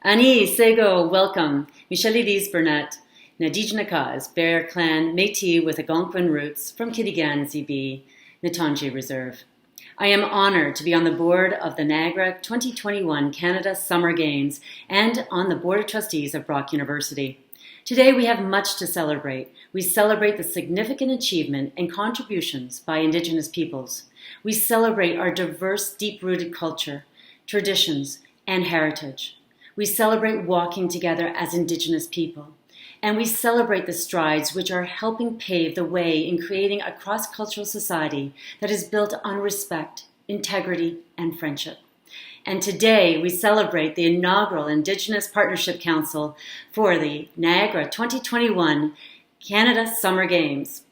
Ani, Sego, welcome. Michelle-Elise Burnett, Indigenous, Bear Clan, Métis with Algonquin roots from Kitigan, ZB, Natanji Reserve. I am honored to be on the board of the Niagara 2021 Canada Summer Games and on the Board of Trustees of Brock University. Today we have much to celebrate. We celebrate the significant achievement and contributions by Indigenous peoples. We celebrate our diverse, deep-rooted culture, traditions, and heritage. We celebrate walking together as Indigenous people. And we celebrate the strides which are helping pave the way in creating a cross-cultural society that is built on respect, integrity, and friendship. And today we celebrate the inaugural Indigenous Partnership Council for the Niagara 2021 Canada Summer Games.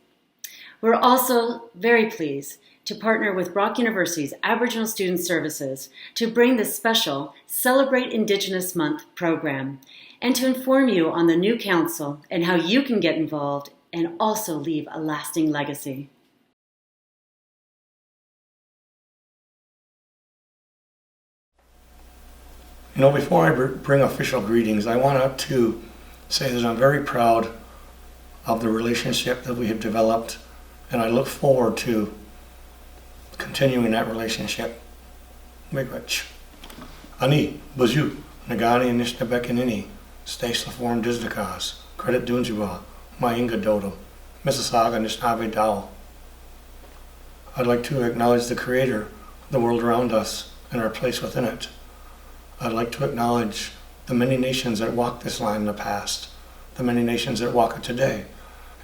We're also very pleased to partner with Brock University's Aboriginal Student Services to bring this special Celebrate Indigenous Month program and to inform you on the new council and how you can get involved and also leave a lasting legacy. You know, before I bring official greetings, I want to say that I'm very proud of the relationship that we have developed, and I look forward to continuing that relationship. Miigwech. Ani, Bazu, Nagani and Nishnabekanini, Stace Laform Dizdakaz, Credit Dunjiwa, Mainga Dodo, Mississauga Nishnabé Dao. I'd like to acknowledge the Creator of the world around us and our place within it. I'd like to acknowledge the many nations that walked this land in the past, the many nations that walk it today,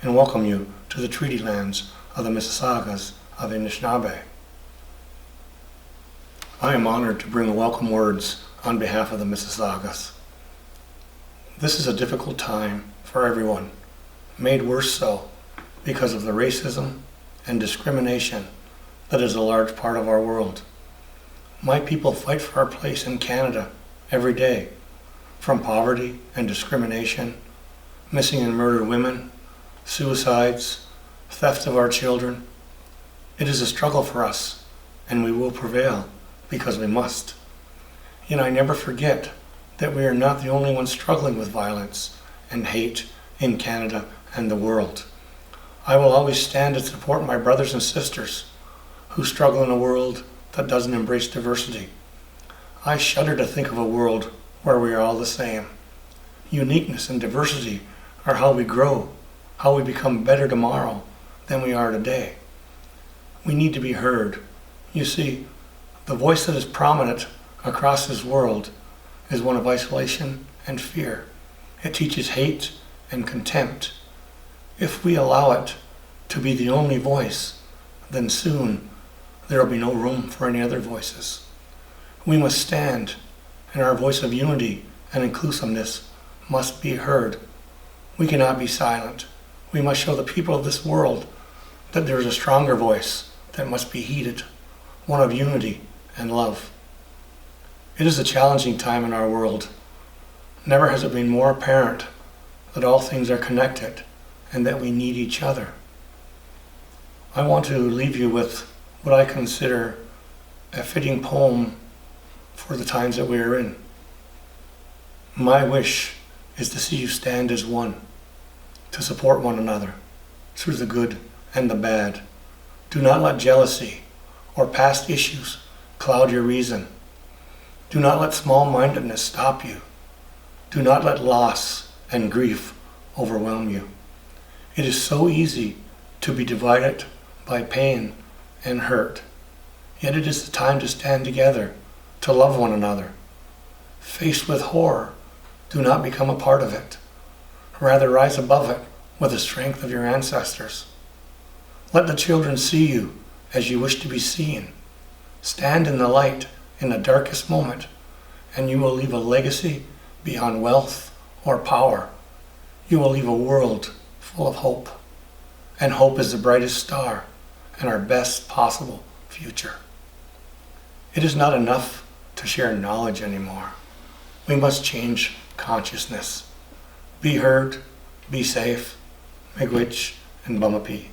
and welcome you to the treaty lands of the Mississaugas of Anishinaabe. I am honored to bring welcome words on behalf of the Mississaugas. This is a difficult time for everyone, made worse so because of the racism and discrimination that is a large part of our world. My people fight for our place in Canada every day, from poverty and discrimination, missing and murdered women, suicides, theft of our children. It is a struggle for us, and we will prevail because we must. Yet I never forget that we are not the only ones struggling with violence and hate in Canada and the world. I will always stand and support my brothers and sisters who struggle in a world that doesn't embrace diversity. I shudder to think of a world where we are all the same. Uniqueness and diversity are how we grow, how we become better tomorrow than we are today. We need to be heard. You see, the voice that is prominent across this world is one of isolation and fear. It teaches hate and contempt. If we allow it to be the only voice, then soon there will be no room for any other voices. We must stand, and our voice of unity and inclusiveness must be heard. We cannot be silent. We must show the people of this world that there is a stronger voice that must be heeded, one of unity and love. It is a challenging time in our world. Never has it been more apparent that all things are connected and that we need each other. I want to leave you with what I consider a fitting poem for the times that we are in. My wish is to see you stand as one, to support one another through the good and the bad. Do not let jealousy or past issues cloud your reason. Do not let small-mindedness stop you. Do not let loss and grief overwhelm you. It is so easy to be divided by pain and hurt. Yet it is the time to stand together, to love one another. Faced with horror, do not become a part of it. Rather rise above it with the strength of your ancestors. Let the children see you as you wish to be seen. Stand in the light in the darkest moment, and you will leave a legacy beyond wealth or power. You will leave a world full of hope. And hope is the brightest star and our best possible future. It is not enough to share knowledge anymore. We must change consciousness. Be heard, be safe, miigwech, and bumapi.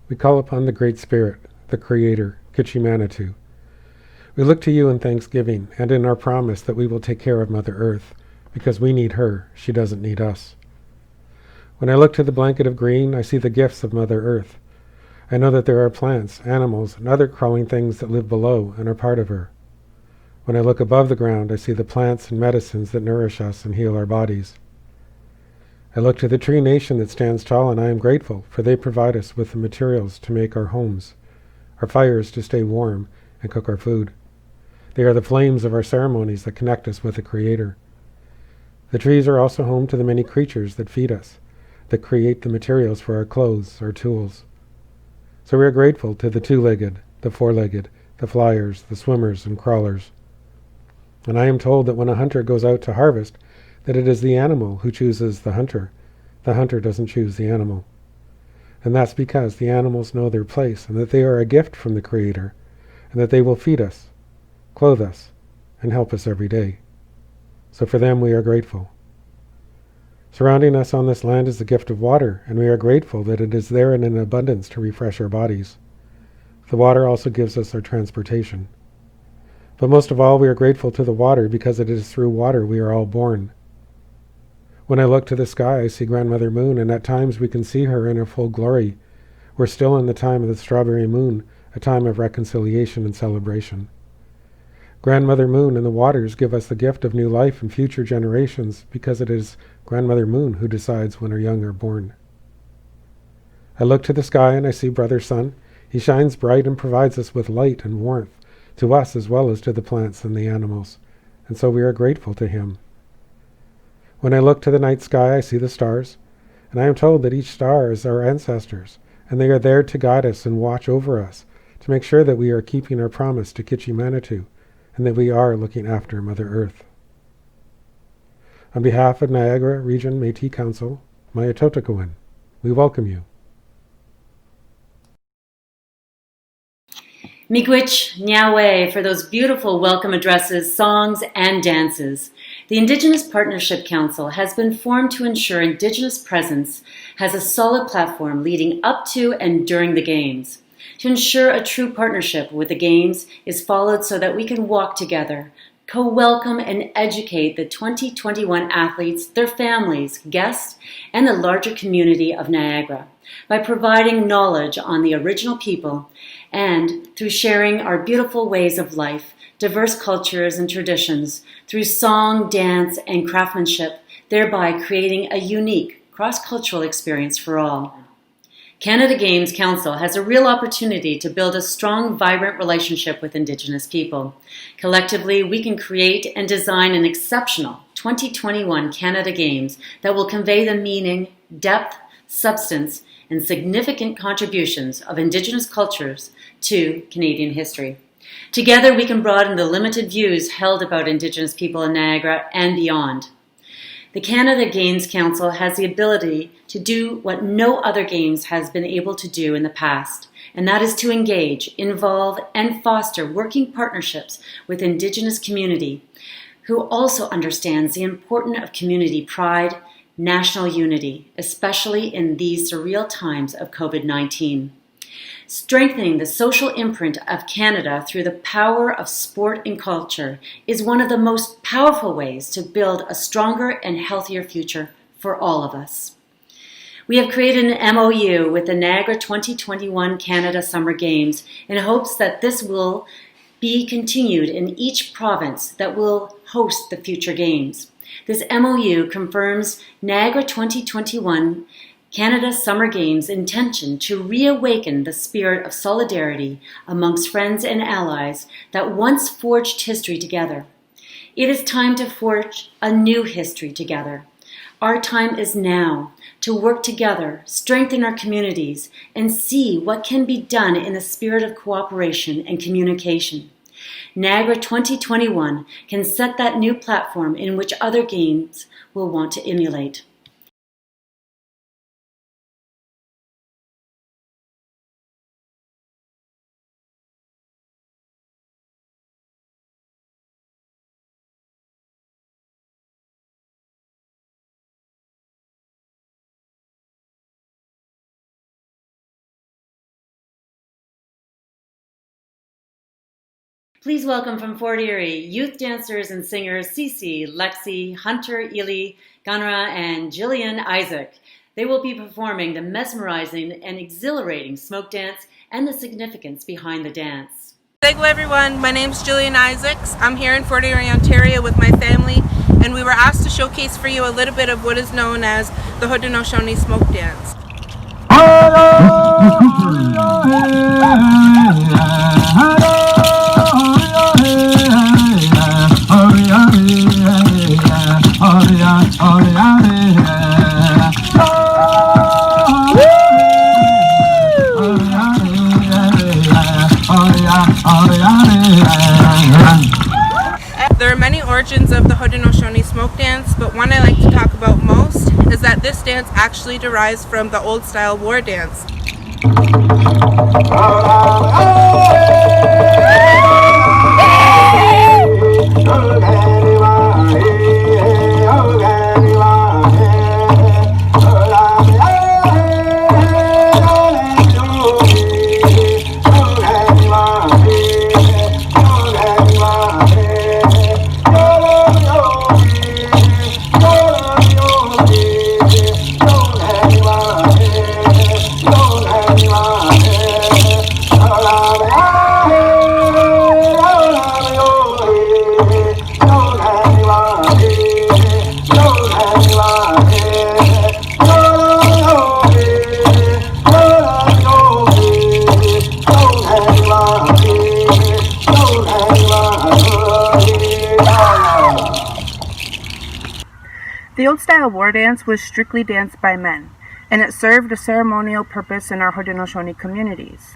We call upon the Great Spirit, the Creator, Kichi-Manitou. We look to you in thanksgiving and in our promise that we will take care of Mother Earth, because we need her, she doesn't need us. When I look to the blanket of green, I see the gifts of Mother Earth. I know that there are plants, animals, and other crawling things that live below and are part of her. When I look above the ground, I see the plants and medicines that nourish us and heal our bodies. I look to the tree nation that stands tall, and I am grateful, for they provide us with the materials to make our homes, our fires to stay warm and cook our food. They are the flames of our ceremonies that connect us with the Creator. The trees are also home to the many creatures that feed us, that create the materials for our clothes, our tools. So we are grateful to the two-legged, the four-legged, the flyers, the swimmers, and crawlers. And I am told that when a hunter goes out to harvest, that it is the animal who chooses the hunter. The hunter doesn't choose the animal. And that's because the animals know their place, and that they are a gift from the Creator, and that they will feed us, clothe us, and help us every day. So for them we are grateful. Surrounding us on this land is the gift of water, and we are grateful that it is there in an abundance to refresh our bodies. The water also gives us our transportation. But most of all, we are grateful to the water, because it is through water we are all born. When I look to the sky, I see Grandmother Moon, and at times we can see her in her full glory. We're still in the time of the strawberry moon, a time of reconciliation and celebration. Grandmother Moon and the waters give us the gift of new life and future generations, because it is Grandmother Moon who decides when our young are born. I look to the sky and I see Brother Sun. He shines bright and provides us with light and warmth, to us as well as to the plants and the animals, and so we are grateful to him. When I look to the night sky, I see the stars, and I am told that each star is our ancestors, and they are there to guide us and watch over us, to make sure that we are keeping our promise to Kichi-Manitou, and that we are looking after Mother Earth. On behalf of Niagara Region Métis Council, Mayatotokowen, we welcome you. Miigwech Nyawe for those beautiful welcome addresses, songs, and dances. The Indigenous Partnership Council has been formed to ensure Indigenous presence has a solid platform leading up to and during the Games. To ensure a true partnership with the Games is followed so that we can walk together, co-welcome and educate the 2021 athletes, their families, guests, and the larger community of Niagara by providing knowledge on the original people and through sharing our beautiful ways of life, diverse cultures and traditions through song, dance, and craftsmanship, thereby creating a unique cross-cultural experience for all. Canada Games Council has a real opportunity to build a strong, vibrant relationship with Indigenous people. Collectively, we can create and design an exceptional 2021 Canada Games that will convey the meaning, depth, substance, and significant contributions of Indigenous cultures to Canadian history. Together, we can broaden the limited views held about Indigenous people in Niagara and beyond. The Canada Games Council has the ability to do what no other games has been able to do in the past, and that is to engage, involve, and foster working partnerships with Indigenous community, who also understands the importance of community pride, national unity, especially in these surreal times of COVID-19. Strengthening the social imprint of Canada through the power of sport and culture is one of the most powerful ways to build a stronger and healthier future for all of us. We have created an MOU with the Niagara 2021 Canada Summer Games in hopes that this will be continued in each province that will host the future games. This MOU confirms Niagara 2021 Canada Summer Games' intention to reawaken the spirit of solidarity amongst friends and allies that once forged history together. It is time to forge a new history together. Our time is now to work together, strengthen our communities, and see what can be done in a spirit of cooperation and communication. Niagara 2021 can set that new platform in which other games will want to emulate. Please welcome from Fort Erie, youth dancers and singers Cece, Lexi, Hunter, Ely, Gunra, and Jillian Isaac. They will be performing the mesmerizing and exhilarating smoke dance and the significance behind the dance. Hello everyone, my name's Jillian Isaacs. I'm here in Fort Erie, Ontario with my family, and we were asked to showcase for you a little bit of what is known as the Haudenosaunee smoke dance. There are many origins of the Haudenosaunee smoke dance, but one I like to talk about most is that this dance actually derives from the old style war dance. The old style war dance was strictly danced by men, and it served a ceremonial purpose in our Haudenosaunee communities.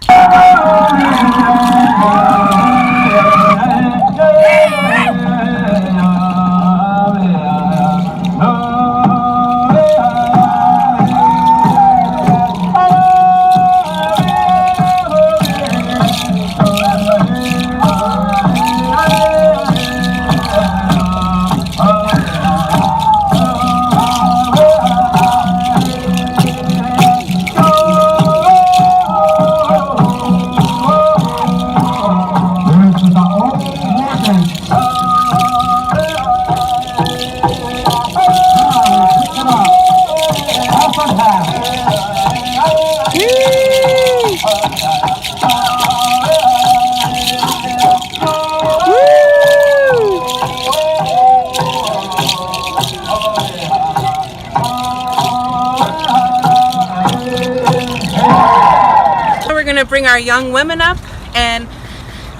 We're going to bring our young women up, and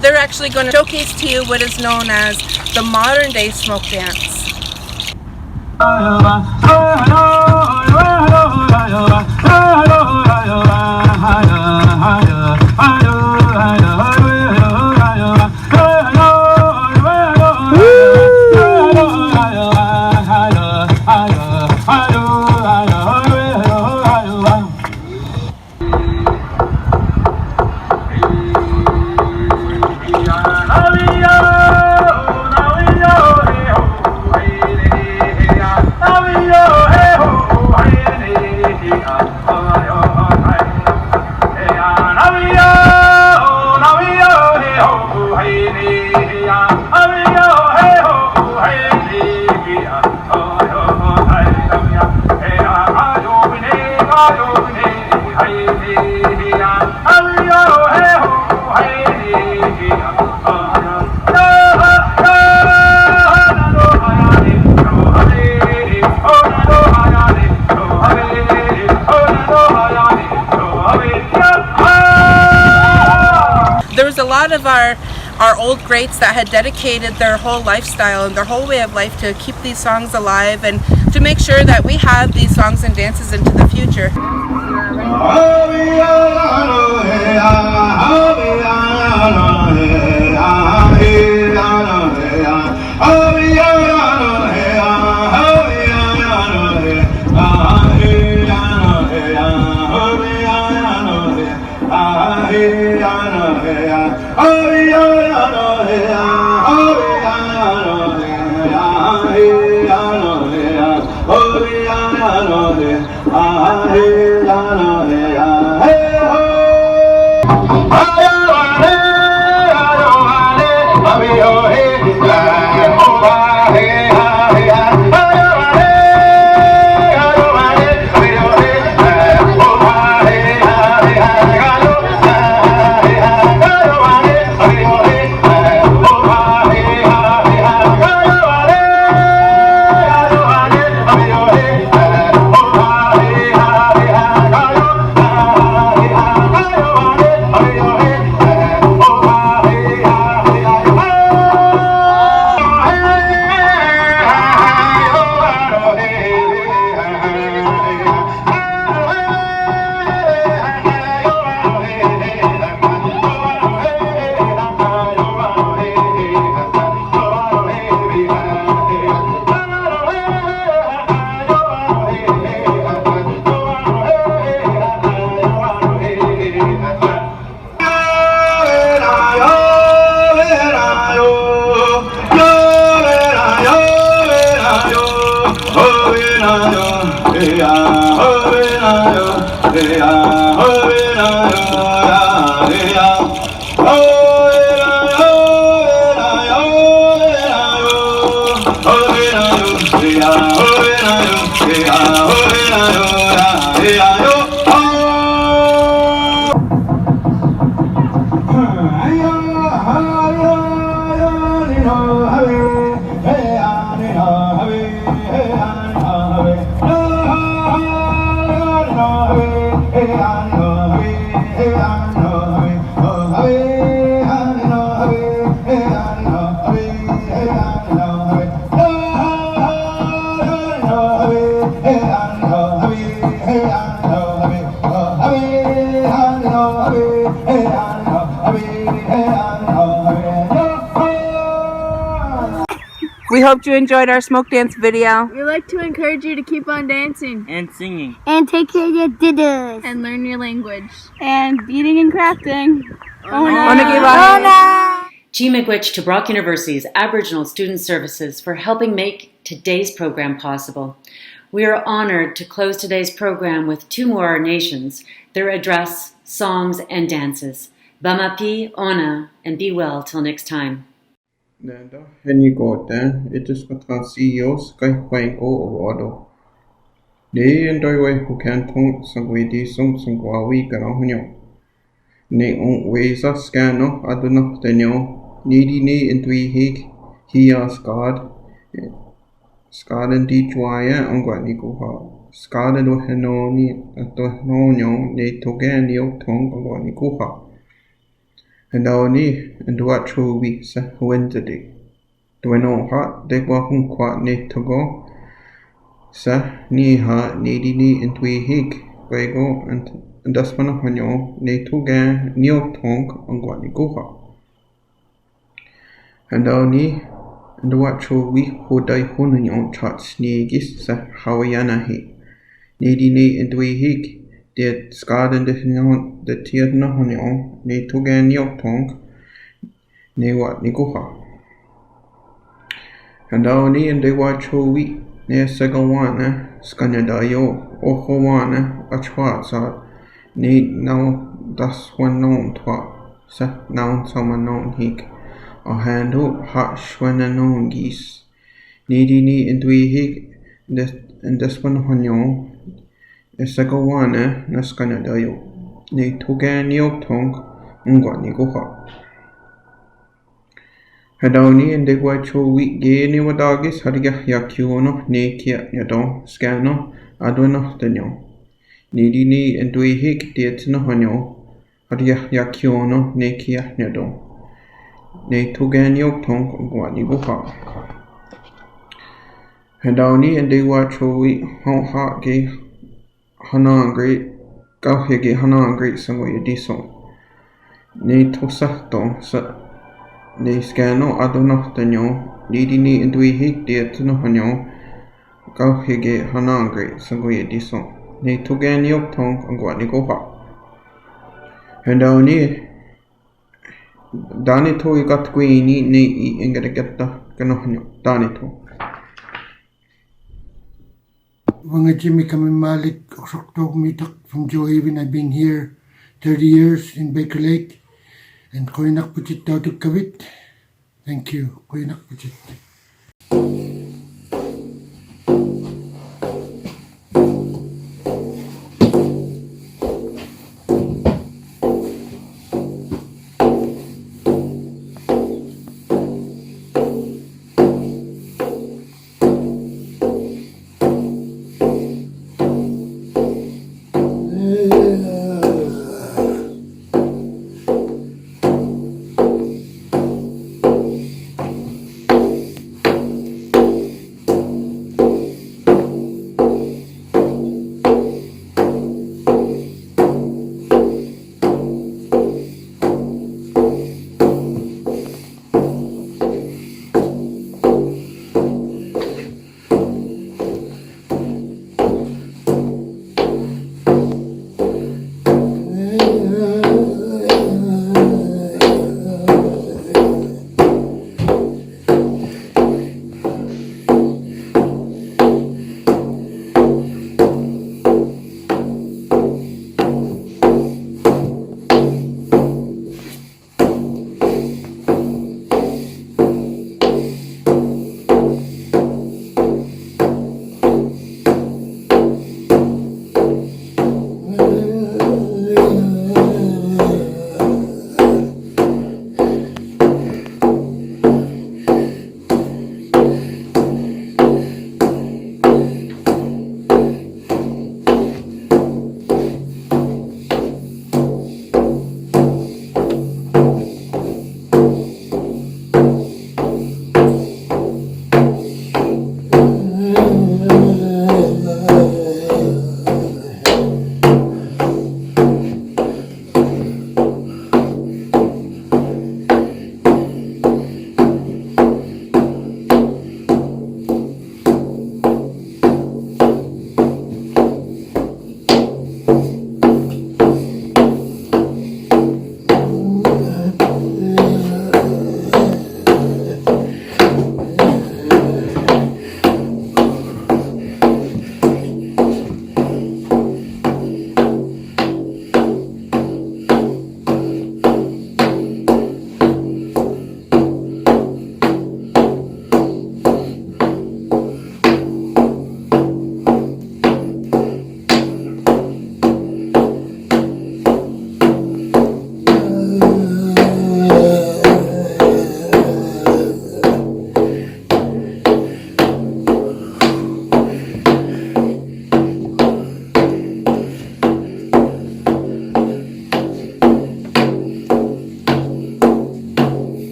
they're actually going to showcase to you what is known as the modern day smoke dance. There was a lot of our old greats that had dedicated their whole lifestyle and their whole way of life to keep these songs alive, and to make sure that we have these songs and dances into the future. We hoped you enjoyed our smoke dance video. We'd like to encourage you to keep on dancing and singing and take care of your didders and learn your language and beating and crafting. G. Miigwech to Brock University's Aboriginal Student Services for helping make today's program possible. We are honored to close today's program with two more nations, their address, songs, and dances. Bamapi, Ona, and be well till next time. Nanda, Henny Gordon, it is what our CEO Skye Wang O. They and Doyway who can tongue some way these songs and go away around. Nay on ways a scano, I do not the know. Needy knee into a hig, he asked God. Skye and teach why I'm going to go. Skye and Henoni at the no, they took any of tongue and going to go. And only and what true weeks Wednesday. Do I know hot they walk quite need to go? Sa ni ha needy knee into a hig, way go and that's one of your need to get new tongue and what you go. And only and what true week who die hun your church sneegis sa Hawaii he. Needy knee into a hig. Det skaden det tiden hon jag ni tog en jobbtång ni var ni goha and då ni en det var chowi ni sagawana skanya yo och howana achwatsa ni now das one known twa sa now someone known hik och handu ha shwana known gis ni di ni en dwi hik das one hon jag Esagawana naskana dayo. Ni togan yok tong ngwani goha. Hadawni and degwa cho week gay ni wadagis hadiga yakuono ne kia yadon scano adono danyo. Nidi ni and dwe hik diet no honyo hadiga yakuono ne kia yadon. Ne togan yok tong ngwani goha. Hendauni and they watch we hon ha ge hanan great kau hege hanan great sangoy dison. Ni tosa ton sa ni scano adonah tanyo ni indui hik dia tuno hanyo kau hege hanan great sangoy dison. Ni togan yok tong angwa ni go ha. Hendauni Dani to got queenie ni ingadagata kanohanyo Dani to. Wanga Jimmy kami malik Oksoktok mitak from Johaven. I've been here 30 years in Baker Lake. And Koinak Puchit daw to Kavit. Thank you, Koinak Puchit.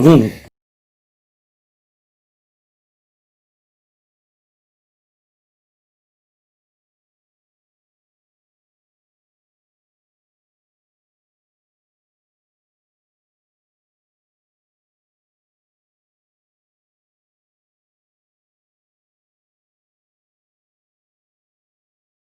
Ngungu